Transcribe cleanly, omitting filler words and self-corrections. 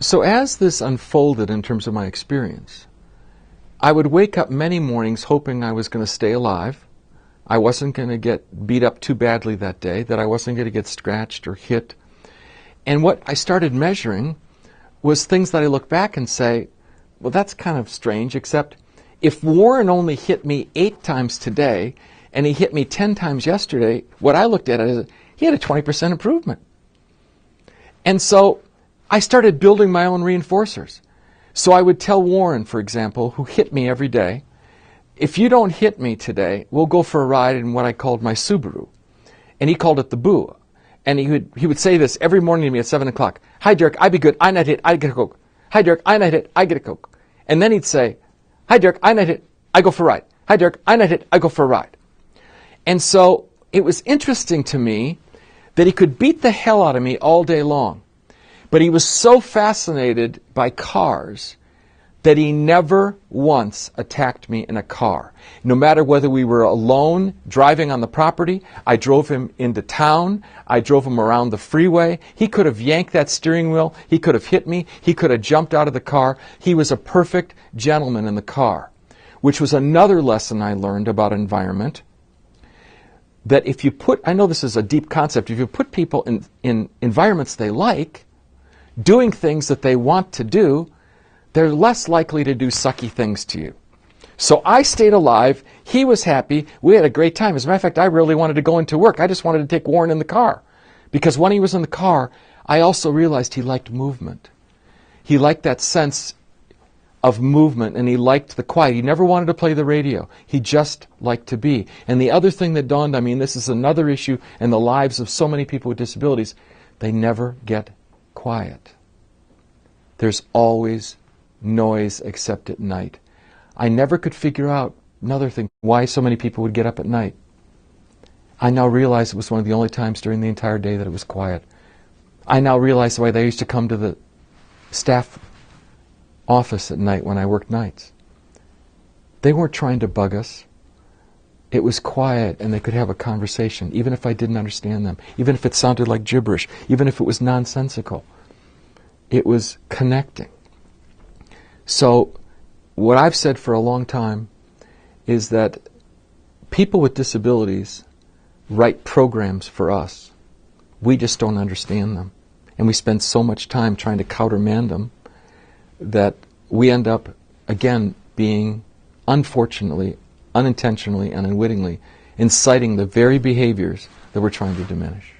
So as this unfolded in terms of my experience, I would wake up many mornings hoping I was going to stay alive. I wasn't going to get beat up too badly that day, that I wasn't going to get scratched or hit. And what I started measuring was things that I look back and say, well, that's kind of strange, except if Warren only hit me 8 times today and he hit me 10 times yesterday, what I looked at is he had a 20% improvement. And so I started building my own reinforcers. So I would tell Warren, for example, who hit me every day, if you don't hit me today, we'll go for a ride in what I called my Subaru. And he called it the Boo. And he would say this every morning to me at 7 o'clock. Hi, Derrick, I be good. I not hit, I get a Coke. Hi, Derrick, I not hit, I get a Coke. And then he'd say, hi, Derrick, I not hit, I go for a ride. Hi, Derrick, I not hit, I go for a ride. And so it was interesting to me that he could beat the hell out of me all day long. But he was so fascinated by cars that he never once attacked me in a car. No matter whether we were alone driving on the property, I drove him into town, I drove him around the freeway. He could have yanked that steering wheel, he could have hit me, he could have jumped out of the car. He was a perfect gentleman in the car, which was another lesson I learned about environment. That if you put, I know this is a deep concept, if you put people in environments they like, doing things that they want to do, they're less likely to do sucky things to you. So I stayed alive, he was happy, we had a great time. As a matter of fact, I really wanted to go into work. I just wanted to take Warren in the car. Because when he was in the car, I also realized he liked movement. He liked that sense of movement, and he liked the quiet. He never wanted to play the radio. He just liked to be. And the other thing that dawned on me, and this is another issue in the lives of so many people with disabilities, they never get quiet. There's always noise except at night. I never could figure out another thing, why so many people would get up at night. I now realize it was one of the only times during the entire day that it was quiet. I now realize why they used to come to the staff office at night when I worked nights. They weren't trying to bug us. It was quiet and they could have a conversation, even if I didn't understand them, even if it sounded like gibberish, even if it was nonsensical. It was connecting. So what I've said for a long time is that people with disabilities write programs for us. We just don't understand them. And we spend so much time trying to countermand them that we end up, again, being, unfortunately, unintentionally and unwittingly, inciting the very behaviors that we're trying to diminish.